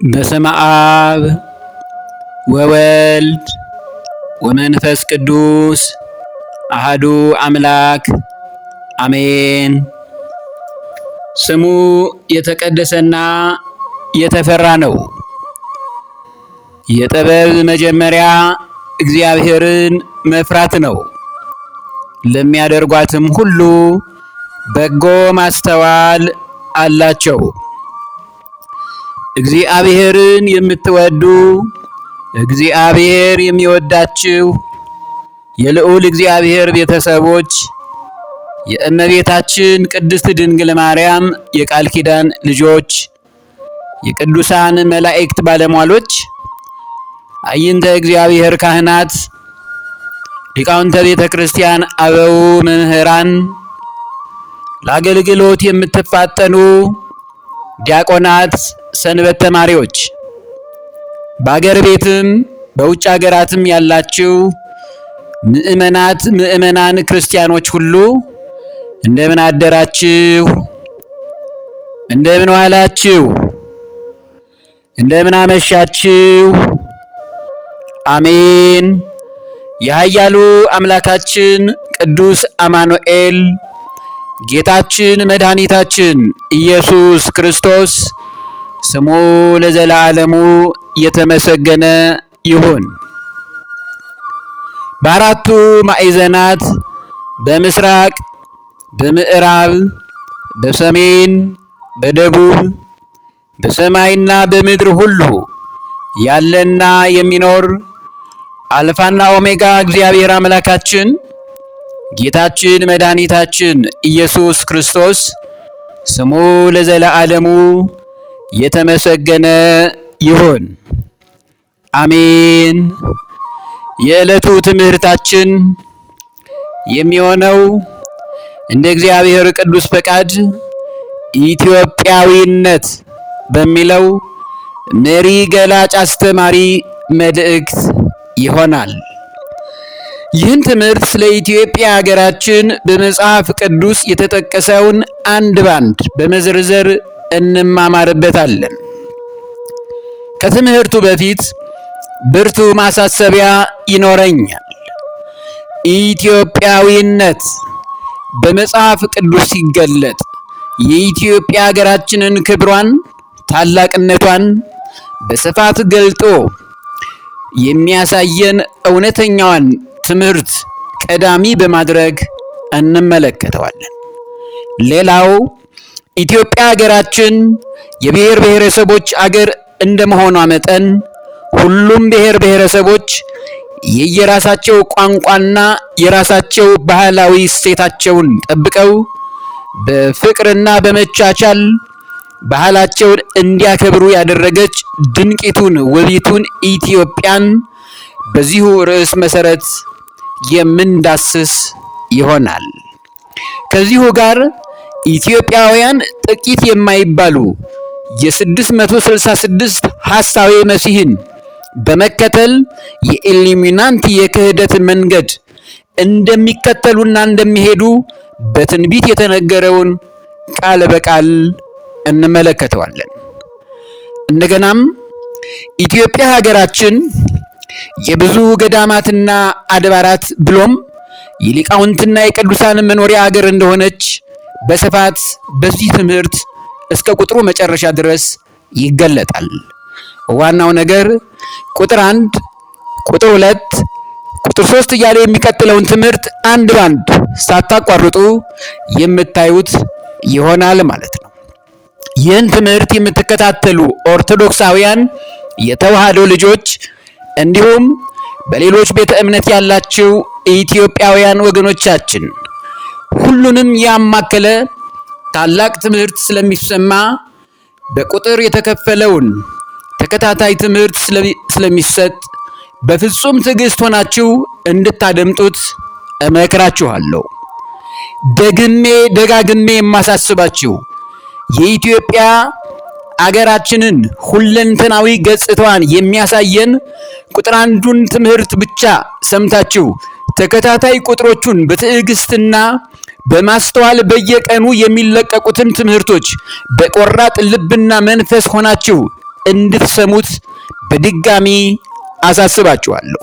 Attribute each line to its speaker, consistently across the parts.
Speaker 1: በስመ አብ ወወልድ ወመንፈስ ቅዱስ አሐዱ አምላክ አሜን። ስሙ የተቀደሰና የተፈራ ነው። የጥበብ መጀመሪያ እግዚአብሔርን መፍራት ነው። ለሚያደርጓትም ሁሉ በጎ ማስተዋል አላቸው። እግዚአብሔርን የምትወዱ እግዚአብሔር የሚወዳችሁ የልዑል እግዚአብሔር ቤተሰቦች የእመቤታችን ቅድስት ድንግል ማርያም የቃል ኪዳን ልጆች የቅዱሳን መላእክት ባለሟሎች አይንተ እግዚአብሔር ካህናት ሊቃውንተ ቤተ ክርስቲያን አበው መምህራን ለአገልግሎት የምትፋጠኑ ዲያቆናት ሰንበት ተማሪዎች በአገር ቤትም በውጭ ሀገራትም ያላችሁ ምእመናት ምእመናን ክርስቲያኖች ሁሉ እንደምን አደራችሁ? እንደምን ዋላችሁ? እንደምን አመሻችሁ? አሜን። የኃያሉ አምላካችን ቅዱስ አማኑኤል ጌታችን መድኃኒታችን ኢየሱስ ክርስቶስ ስሙ ለዘላለሙ የተመሰገነ ይሁን። በአራቱ ማዕዘናት በምስራቅ፣ በምዕራብ፣ በሰሜን፣ በደቡብ፣ በሰማይና በምድር ሁሉ ያለና የሚኖር አልፋና ኦሜጋ እግዚአብሔር አምላካችን ጌታችን መድኃኒታችን ኢየሱስ ክርስቶስ ስሙ ለዘላለሙ የተመሰገነ ይሁን። አሜን። የዕለቱ ትምህርታችን የሚሆነው እንደ እግዚአብሔር ቅዱስ ፈቃድ ኢትዮጵያዊነት በሚለው መሪ ገላጭ አስተማሪ መልእክት ይሆናል። ይህን ትምህርት ስለ ኢትዮጵያ ሀገራችን በመጽሐፍ ቅዱስ የተጠቀሰውን አንድ ባንድ በመዘርዘር እንማማርበታለን። ከትምህርቱ በፊት ብርቱ ማሳሰቢያ ይኖረኛል። ኢትዮጵያዊነት በመጽሐፍ ቅዱስ ሲገለጥ የኢትዮጵያ ሀገራችንን ክብሯን፣ ታላቅነቷን በስፋት ገልጦ የሚያሳየን እውነተኛዋን ትምህርት ቀዳሚ በማድረግ እንመለከተዋለን። ሌላው ኢትዮጵያ ሀገራችን የብሔር ብሔረሰቦች አገር እንደመሆኗ መጠን ሁሉም ብሔር ብሔረሰቦች የየራሳቸው ቋንቋና የራሳቸው ባህላዊ እሴታቸውን ጠብቀው በፍቅርና በመቻቻል ባህላቸውን እንዲያከብሩ ያደረገች ድንቂቱን ውቢቱን ኢትዮጵያን በዚሁ ርዕስ መሰረት የምንዳስስ ይሆናል። ከዚሁ ጋር ኢትዮጵያውያን ጥቂት የማይባሉ የ666 ሐሳዌ መሲህን በመከተል የኢሉሚናንቲ የክህደት መንገድ እንደሚከተሉና እንደሚሄዱ በትንቢት የተነገረውን ቃል በቃል እንመለከተዋለን። እንደገናም ኢትዮጵያ ሀገራችን የብዙ ገዳማትና አድባራት ብሎም የሊቃውንትና የቅዱሳን መኖሪያ ሀገር እንደሆነች በስፋት በዚህ ትምህርት እስከ ቁጥሩ መጨረሻ ድረስ ይገለጣል። ዋናው ነገር ቁጥር 1፣ ቁጥር 2፣ ቁጥር 3 እያለ የሚቀጥለውን ትምህርት አንድ ባንድ ሳታቋርጡ የምታዩት ይሆናል ማለት ነው። ይህን ትምህርት የምትከታተሉ ኦርቶዶክሳውያን የተዋህዶ ልጆች እንዲሁም በሌሎች ቤተ እምነት ያላችሁ ኢትዮጵያውያን ወገኖቻችን ሁሉንም ያማከለ ታላቅ ትምህርት ስለሚሰማ በቁጥር የተከፈለውን ተከታታይ ትምህርት ስለሚሰጥ በፍጹም ትዕግስት ሆናችሁ እንድታደምጡት እመክራችኋለሁ። ደጋግሜ የማሳስባችሁ የኢትዮጵያ አገራችንን ሁለንተናዊ ገጽታዋን የሚያሳየን ቁጥር አንዱን ትምህርት ብቻ ሰምታችሁ ተከታታይ ቁጥሮቹን በትዕግስትና በማስተዋል በየቀኑ የሚለቀቁትን ትምህርቶች በቆራጥ ልብና መንፈስ ሆናችሁ እንድትሰሙት በድጋሚ አሳስባችኋለሁ።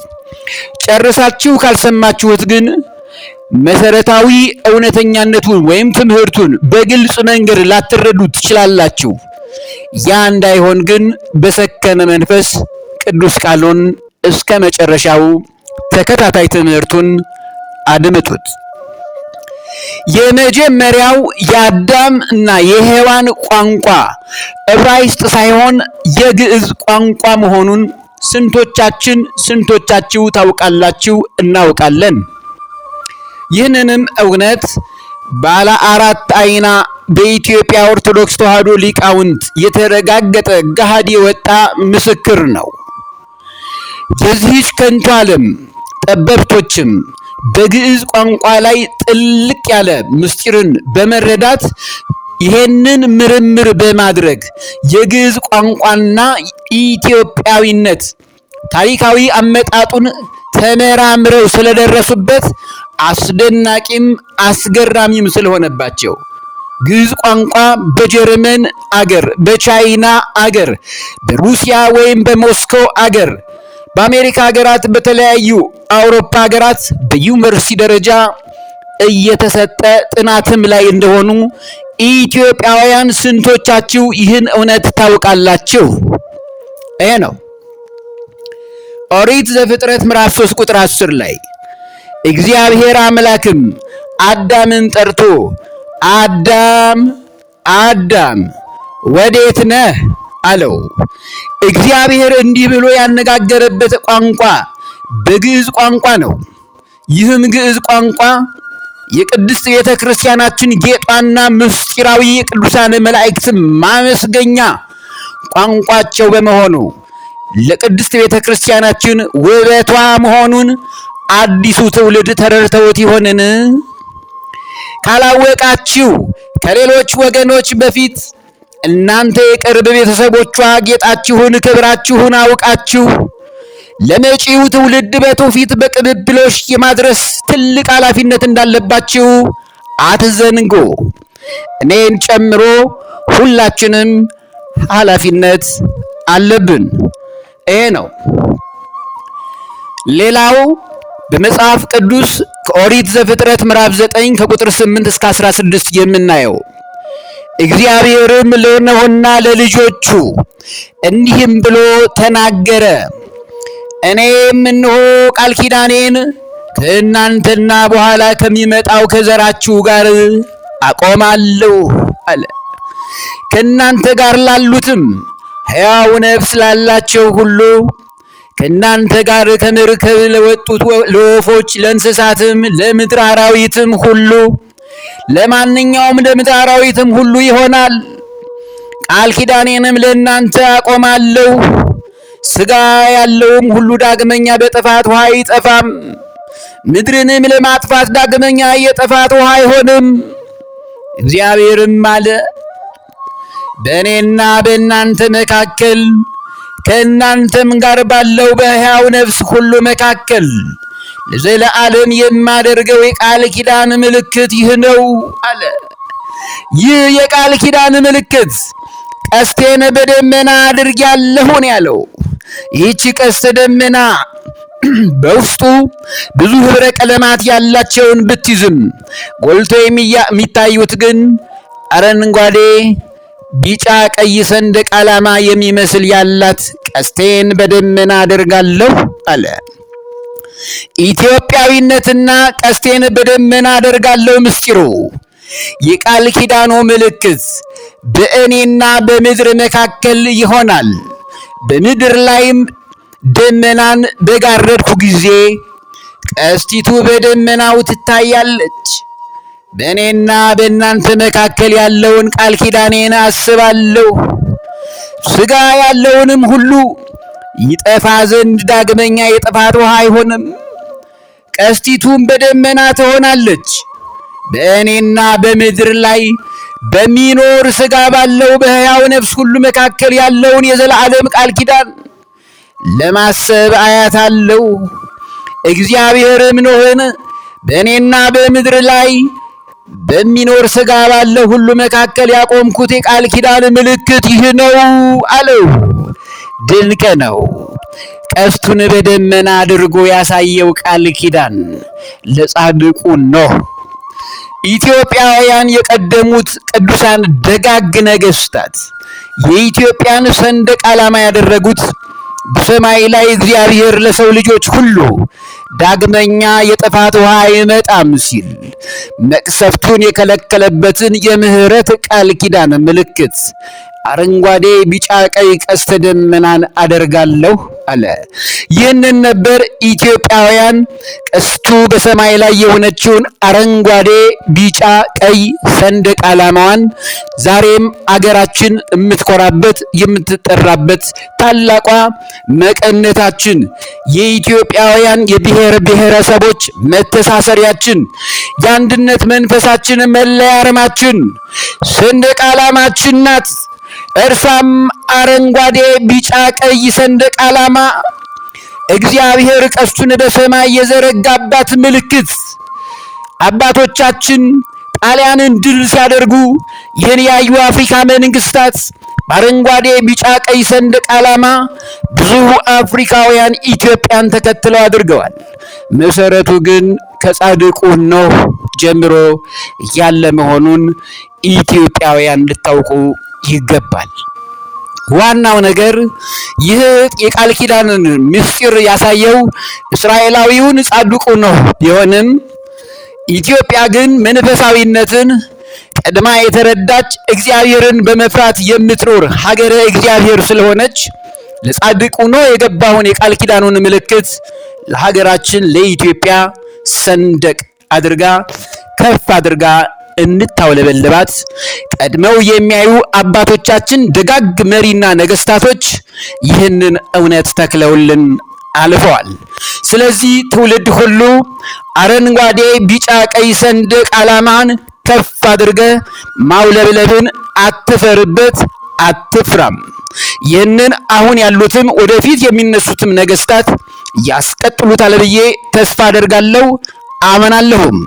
Speaker 1: ጨርሳችሁ ካልሰማችሁት ግን መሰረታዊ እውነተኛነቱን ወይም ትምህርቱን በግልጽ መንገድ ላትረዱት ትችላላችሁ። ያ እንዳይሆን ግን በሰከነ መንፈስ ቅዱስ ቃሉን እስከ መጨረሻው ተከታታይ ትምህርቱን አድምጡት። የመጀመሪያው የአዳም እና የሔዋን ቋንቋ ዕብራይስጥ ሳይሆን የግዕዝ ቋንቋ መሆኑን ስንቶቻችሁ ታውቃላችሁ? እናውቃለን። ይህንንም እውነት ባለ አራት አይና በኢትዮጵያ ኦርቶዶክስ ተዋሕዶ ሊቃውንት የተረጋገጠ ገሃድ የወጣ ምስክር ነው። የዚህች ከንቱ ዓለም ጠበብቶችም በግዕዝ ቋንቋ ላይ ጥልቅ ያለ ምስጢርን በመረዳት ይሄንን ምርምር በማድረግ የግዕዝ ቋንቋና ኢትዮጵያዊነት ታሪካዊ አመጣጡን ተመራምረው ስለደረሱበት አስደናቂም አስገራሚም ስለሆነባቸው ግዕዝ ቋንቋ በጀርመን አገር፣ በቻይና አገር፣ በሩሲያ ወይም በሞስኮ አገር፣ በአሜሪካ ሀገራት፣ በተለያዩ አውሮፓ ሀገራት በዩኒቨርሲቲ ደረጃ እየተሰጠ ጥናትም ላይ እንደሆኑ ኢትዮጵያውያን ስንቶቻችሁ ይህን እውነት ታውቃላችሁ? ይሄ ነው። ኦሪት ዘፍጥረት ምዕራፍ 3 ቁጥር 10 ላይ እግዚአብሔር አምላክም አዳምን ጠርቶ አዳም አዳም ወዴት ነህ አለው። እግዚአብሔር እንዲህ ብሎ ያነጋገረበት ቋንቋ በግዕዝ ቋንቋ ነው። ይህም ግዕዝ ቋንቋ የቅድስት ቤተ ክርስቲያናችን ጌጧና ምስጢራዊ የቅዱሳን መላእክት ማመስገኛ ቋንቋቸው በመሆኑ ለቅድስት ቤተ ክርስቲያናችን ውበቷ መሆኑን አዲሱ ትውልድ ተረድተውት ይሆንን? ካላወቃችሁ ከሌሎች ወገኖች በፊት እናንተ የቅርብ ቤተሰቦቿ ጌጣችሁን፣ ክብራችሁን አውቃችሁ ለመጪው ትውልድ በትውፊት በቅብብሎሽ የማድረስ ትልቅ ኃላፊነት እንዳለባችሁ አትዘንጉ። እኔን ጨምሮ ሁላችንም ኃላፊነት አለብን። ይሄ ነው። ሌላው በመጽሐፍ ቅዱስ ከኦሪት ዘፍጥረት ምዕራፍ 9 ከቁጥር 8 እስከ 16 የምናየው እግዚአብሔርም ለኖኅና ለልጆቹ እንዲህም ብሎ ተናገረ። እኔም እነሆ ቃል ኪዳኔን ከእናንተና በኋላ ከሚመጣው ከዘራችሁ ጋር አቆማለሁ አለ። ከእናንተ ጋር ላሉትም ሕያው ነፍስ ላላቸው ሁሉ ከእናንተ ጋር ከመርከብ ለወጡት ለወፎች፣ ለእንስሳትም፣ ለምድር አራዊትም ሁሉ ለማንኛውም ለምድር አራዊትም ሁሉ ይሆናል። ቃል ኪዳኔንም ለእናንተ አቆማለሁ። ሥጋ ያለውም ሁሉ ዳግመኛ በጥፋት ውሃ አይጠፋም። ምድርንም ለማጥፋት ዳግመኛ የጥፋት ውሃ አይሆንም። እግዚአብሔርም አለ በእኔና በእናንተ መካከል ከእናንተም ጋር ባለው በሕያው ነፍስ ሁሉ መካከል ለዘለዓለም የማደርገው የቃል ኪዳን ምልክት ይህ ነው አለ። ይህ የቃል ኪዳን ምልክት ቀስቴን በደመና አድርጌአለሁ ነው ያለው። ይህች ቀስተ ደመና በውስጡ ብዙ ህብረ ቀለማት ያላቸውን ብትይዝም ጎልቶ የሚታዩት ግን አረንጓዴ፣ ቢጫ፣ ቀይ ሰንደቅ ዓላማ የሚመስል ያላት ቀስቴን በደመና አደርጋለሁ አለ። ኢትዮጵያዊነትና ቀስቴን በደመና አደርጋለሁ ምስጢሩ የቃል ኪዳኑ ምልክት በእኔና በምድር መካከል ይሆናል። በምድር ላይም ደመናን በጋረድኩ ጊዜ ቀስቲቱ በደመናው ትታያለች። በእኔና በእናንተ መካከል ያለውን ቃል ኪዳኔን አስባለሁ። ሥጋ ያለውንም ሁሉ ይጠፋ ዘንድ ዳግመኛ የጥፋት ውሃ አይሆንም። ቀስቲቱም በደመና ትሆናለች። በእኔና በምድር ላይ በሚኖር ሥጋ ባለው በሕያው ነፍስ ሁሉ መካከል ያለውን የዘላለም ቃል ኪዳን ለማሰብ አያታለሁ። እግዚአብሔርም ኖኅን በእኔና በምድር ላይ በሚኖር ሥጋ ባለው ሁሉ መካከል ያቆምኩት የቃል ኪዳን ምልክት ይህ ነው አለው። ድንቅ ነው። ቀስቱን በደመና አድርጎ ያሳየው ቃል ኪዳን ለጻድቁ ኖህ ኢትዮጵያውያን የቀደሙት ቅዱሳን ደጋግ ነገሥታት የኢትዮጵያን ሰንደቅ ዓላማ ያደረጉት በሰማይ ላይ እግዚአብሔር ለሰው ልጆች ሁሉ ዳግመኛ የጥፋት ውሃ አይመጣም ሲል መቅሰፍቱን የከለከለበትን የምህረት ቃል ኪዳን ምልክት አረንጓዴ፣ ቢጫ፣ ቀይ ቀስተ ደመናን አደርጋለሁ አለ። ይህንን ነበር ኢትዮጵያውያን ቀስቱ በሰማይ ላይ የሆነችውን አረንጓዴ፣ ቢጫ፣ ቀይ ሰንደቅ ዓላማዋን ዛሬም አገራችን የምትኮራበት የምትጠራበት ታላቋ መቀነታችን የኢትዮጵያውያን የብሔር ብሔረሰቦች መተሳሰሪያችን የአንድነት መንፈሳችን መለያ አርማችን ሰንደቅ ዓላማችን ናት። እርሷም አረንጓዴ፣ ቢጫ፣ ቀይ ሰንደቅ ዓላማ እግዚአብሔር ቀስቱን በሰማይ የዘረጋባት ምልክት አባቶቻችን ጣሊያንን ድል ሲያደርጉ ይህን ያዩ አፍሪካ መንግስታት በአረንጓዴ፣ ቢጫ፣ ቀይ ሰንደቅ ዓላማ ብዙ አፍሪካውያን ኢትዮጵያን ተከትለው አድርገዋል። መሰረቱ ግን ከጻድቁ ኖህ ጀምሮ ያለ መሆኑን ኢትዮጵያውያን ልታውቁ ይገባል። ዋናው ነገር ይህ የቃል ኪዳንን ምስጢር ያሳየው እስራኤላዊውን ጻድቁ ኖህ ቢሆንም ኢትዮጵያ ግን መንፈሳዊነትን ቀድማ የተረዳች እግዚአብሔርን በመፍራት የምትኖር ሀገረ እግዚአብሔር ስለሆነች ለጻድቁ ኖህ የገባውን የቃል ኪዳኑን ምልክት ለሀገራችን ለኢትዮጵያ ሰንደቅ አድርጋ ከፍ አድርጋ እንታውለበልባት ቀድመው የሚያዩ አባቶቻችን ደጋግ መሪና ነገስታቶች ይህንን እውነት ተክለውልን አልፈዋል። ስለዚህ ትውልድ ሁሉ አረንጓዴ፣ ቢጫ፣ ቀይ ሰንደቅ ዓላማን ከፍ አድርገ ማውለብለብን አትፈርበት፣ አትፍራም። ይህንን አሁን ያሉትም ወደፊት የሚነሱትም ነገስታት ያስቀጥሉታል ብዬ ተስፋ አደርጋለሁ፣ አመናለሁም።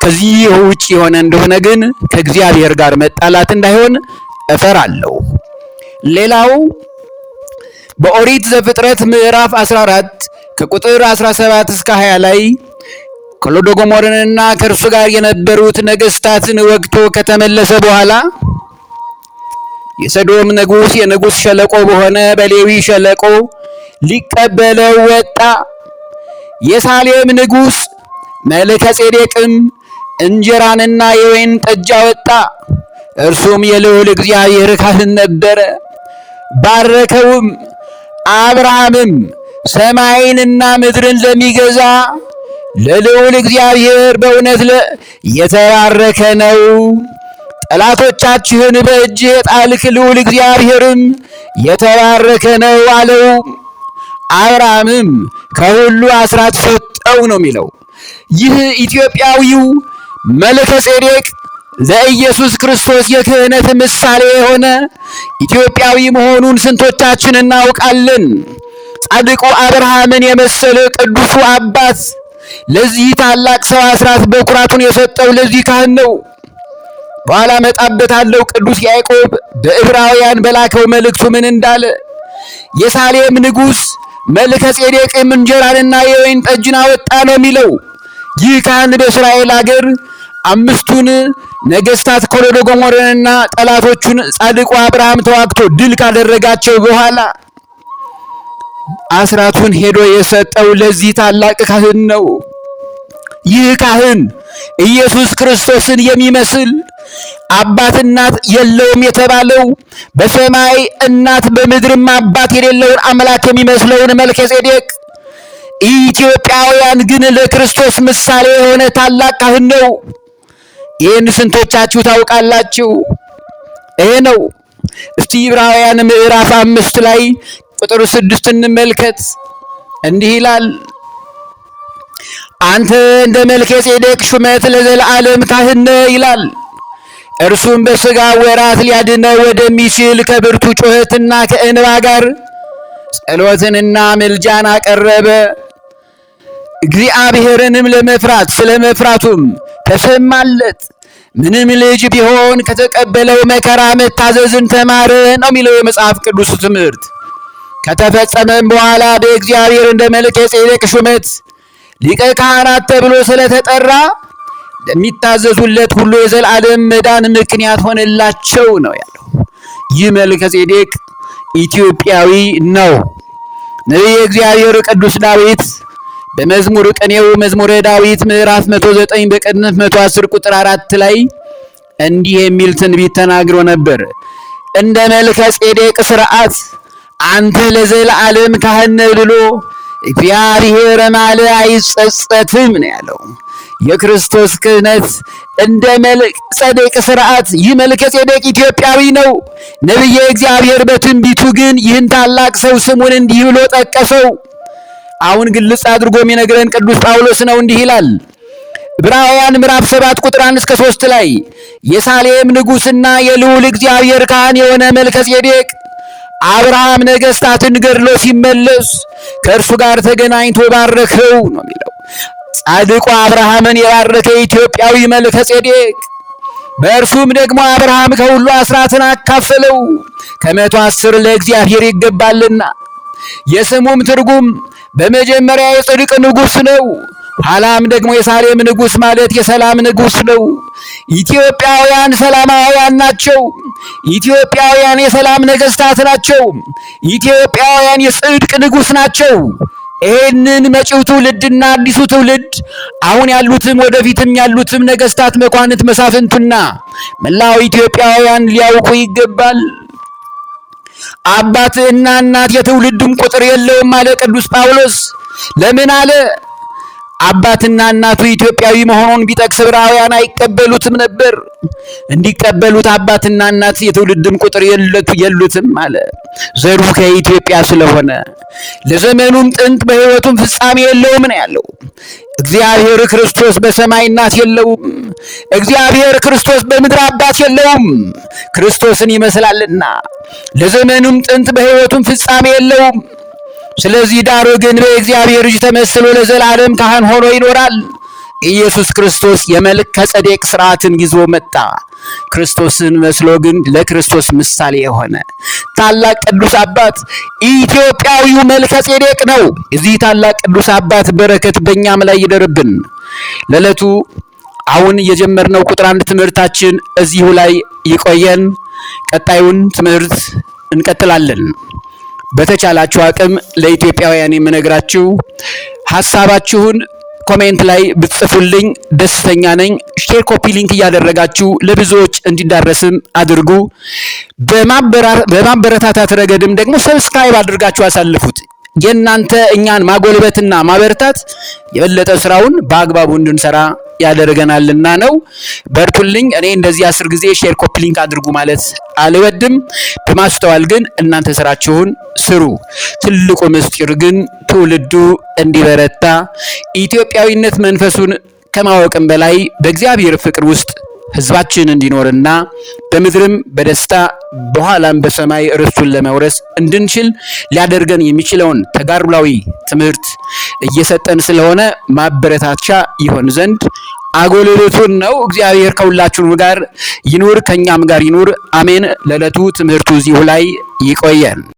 Speaker 1: ከዚህ ውጭ የሆነ እንደሆነ ግን ከእግዚአብሔር ጋር መጣላት እንዳይሆን እፈራለሁ። ሌላው በኦሪት ዘፍጥረት ምዕራፍ 14 ከቁጥር 17 እስከ 20 ላይ ኮሎዶጎሞርንና ከእርሱ ጋር የነበሩት ነገስታትን ወግቶ ከተመለሰ በኋላ የሰዶም ንጉስ የንጉስ ሸለቆ በሆነ በሌዊ ሸለቆ ሊቀበለው ወጣ። የሳሌም ንጉስ መልከ ጼዴቅም እንጀራንና የወይን ጠጅ አወጣ። እርሱም የልዑል እግዚአብሔር ካህን ነበረ። ባረከውም። አብርሃምም ሰማይንና ምድርን ለሚገዛ ለልዑል እግዚአብሔር በእውነት የተባረከ ነው፣ ጠላቶቻችህን በእጅህ የጣልክ ልዑል እግዚአብሔርም የተባረከ ነው አለው። አብርሃምም ከሁሉ አስራት ሰጠው ነው የሚለው። ይህ ኢትዮጵያዊው መልከ ጼዴቅ ለኢየሱስ ክርስቶስ የክህነት ምሳሌ የሆነ ኢትዮጵያዊ መሆኑን ስንቶቻችን እናውቃለን? ጻድቁ አብርሃምን የመሰለ ቅዱሱ አባት ለዚህ ታላቅ ሰው አስራት በኩራቱን የሰጠው ለዚህ ካህን ነው። በኋላ መጣበታለሁ። ቅዱስ ያዕቆብ በዕብራውያን በላከው መልእክቱ ምን እንዳለ የሳሌም ንጉሥ መልከ ጼዴቅም እንጀራንና የወይን ጠጅን አወጣ ነው የሚለው። ይህ ካህን በእስራኤል አገር አምስቱን ነገስታት ኮሎዶጎሞርንና ጠላቶቹን ጻድቁ አብርሃም ተዋግቶ ድል ካደረጋቸው በኋላ አስራቱን ሄዶ የሰጠው ለዚህ ታላቅ ካህን ነው። ይህ ካህን ኢየሱስ ክርስቶስን የሚመስል አባት እናት የለውም የተባለው በሰማይ እናት በምድርም አባት የሌለውን አምላክ የሚመስለውን መልከ ጼዴቅ ኢትዮጵያውያን ግን ለክርስቶስ ምሳሌ የሆነ ታላቅ ካህን ነው። ይህን ስንቶቻችሁ ታውቃላችሁ? ይሄ ነው። እስቲ ዕብራውያን ምዕራፍ 5 ላይ ቁጥር 6 እንመልከት። እንዲህ ይላል፣ አንተ እንደ መልከ ጼዴቅ ሹመት ለዘላለም ካህን ነህ ይላል። እርሱም በሥጋ ወራት ሊያድነው ወደሚችል ከብርቱ ጩኸትና ከእንባ ጋር ጸሎትንና ምልጃን አቀረበ። እግዚአብሔርንም ለመፍራት ስለ መፍራቱም ተሰማለት። ምንም ልጅ ቢሆን ከተቀበለው መከራ መታዘዝን ተማረ ነው የሚለው የመጽሐፍ ቅዱስ ትምህርት። ከተፈጸመም በኋላ በእግዚአብሔር እንደ መልከ ጼዴቅ ሹመት ሊቀ ካህናት ተብሎ ስለተጠራ ለሚታዘዙለት ሁሉ የዘላለም መዳን ምክንያት ሆነላቸው ነው ያለው። ይህ መልከ ጼዴቅ ኢትዮጵያዊ ነው። ነቢየ እግዚአብሔር ቅዱስ ዳዊት በመዝሙር ቅኔው መዝሙረ ዳዊት ምዕራፍ 109 በቅንፍ 110 ቁጥር 4 ላይ እንዲህ የሚል ትንቢት ተናግሮ ነበር። እንደ መልከ ጼዴቅ ሥርዓት አንተ ለዘላለም ካህን ነህ ብሎ እግዚአብሔር ማለ አይጸጸትም ነው ያለው። የክርስቶስ ክህነት እንደ መልከ ጼዴቅ ሥርዓት። ይህ መልከ ጼዴቅ ኢትዮጵያዊ ነው። ነቢየ እግዚአብሔር በትንቢቱ ግን ይህን ታላቅ ሰው ስሙን እንዲህ ብሎ ጠቀሰው። አሁን ግልጽ አድርጎ የሚነግረን ቅዱስ ጳውሎስ ነው። እንዲህ ይላል ዕብራውያን ምዕራፍ 7 ቁጥር 1 እስከ 3 ላይ የሳሌም ንጉሥና የልዑል እግዚአብሔር ካህን የሆነ መልከ ጼዴቅ አብርሃም ነገሥታትን ገድሎ ሲመለስ ከእርሱ ጋር ተገናኝቶ ባረከው ነው የሚለው። ጻድቁ አብርሃምን የባረከ ኢትዮጵያዊ መልከ ጼዴቅ፣ በእርሱም ደግሞ አብርሃም ከሁሉ አስራትን አካፈለው፣ ከ110 ለእግዚአብሔር ይገባልና። የስሙም ትርጉም በመጀመሪያ የጽድቅ ንጉሥ ነው፣ ኋላም ደግሞ የሳሌም ንጉሥ ማለት የሰላም ንጉሥ ነው። ኢትዮጵያውያን ሰላማውያን ናቸው። ኢትዮጵያውያን የሰላም ነገሥታት ናቸው። ኢትዮጵያውያን የጽድቅ ንጉሥ ናቸው። ይህንን መጪው ትውልድና አዲሱ ትውልድ አሁን ያሉትም ወደፊትም ያሉትም ነገሥታት፣ መኳንንት፣ መሳፍንቱና መላው ኢትዮጵያውያን ሊያውቁ ይገባል። አባትና እናት የትውልድም ቁጥር የለውም አለ ቅዱስ ጳውሎስ። ለምን አለ? አባትና እናቱ ኢትዮጵያዊ መሆኑን ቢጠቅስ ዕብራውያን አይቀበሉትም ነበር። እንዲቀበሉት አባትና እናት የትውልድም ቁጥር የሉትም አለ። ዘሩ ከኢትዮጵያ ስለሆነ ለዘመኑም ጥንት በሕይወቱም ፍጻሜ የለውም ነው ያለው። እግዚአብሔር ክርስቶስ በሰማይ እናት የለውም። እግዚአብሔር ክርስቶስ በምድር አባት የለውም። ክርስቶስን ይመስላልና ለዘመኑም ጥንት በሕይወቱም ፍጻሜ የለውም። ስለዚህ ዳሩ ግን በእግዚአብሔር እጅ ተመስሎ ለዘላለም ካህን ሆኖ ይኖራል። ኢየሱስ ክርስቶስ የመልከ ጼዴቅ ሥርዓትን ይዞ መጣ። ክርስቶስን መስሎ ግን ለክርስቶስ ምሳሌ የሆነ ታላቅ ቅዱስ አባት ኢትዮጵያዊው መልከ ጼዴቅ ነው። እዚህ ታላቅ ቅዱስ አባት በረከት በእኛም ላይ ይደርብን። ለዕለቱ አሁን የጀመርነው ቁጥር 1 ትምህርታችን እዚሁ ላይ ይቆየን። ቀጣዩን ትምህርት እንቀጥላለን። በተቻላችሁ አቅም ለኢትዮጵያውያን የምነግራችሁ ሐሳባችሁን ኮሜንት ላይ ብትጽፉልኝ ደስተኛ ነኝ። ሼር፣ ኮፒ ሊንክ እያደረጋችሁ ለብዙዎች እንዲዳረስም አድርጉ። በማበረታታት ረገድም ደግሞ ሰብስክራይብ አድርጋችሁ አሳልፉት። የእናንተ እኛን ማጎልበትና ማበረታት የበለጠ ስራውን በአግባቡ እንድንሰራ ያደርገናልና ነው። በርቱልኝ። እኔ እንደዚህ 10 ጊዜ ሼር ኮፒ ሊንክ አድርጉ ማለት አልወድም። በማስተዋል ግን እናንተ ስራችሁን ስሩ። ትልቁ ምስጢር ግን ትውልዱ እንዲበረታ ኢትዮጵያዊነት መንፈሱን ከማወቅም በላይ በእግዚአብሔር ፍቅር ውስጥ ሕዝባችን እንዲኖርና በምድርም በደስታ በኋላም በሰማይ ርስቱን ለመውረስ እንድንችል ሊያደርገን የሚችለውን ተጋድሏዊ ትምህርት እየሰጠን ስለሆነ ማበረታቻ ይሆን ዘንድ አጎልብቱን ነው። እግዚአብሔር ከሁላችሁም ጋር ይኑር፣ ከኛም ጋር ይኑር። አሜን። ለዕለቱ ትምህርቱ እዚሁ ላይ ይቆየን።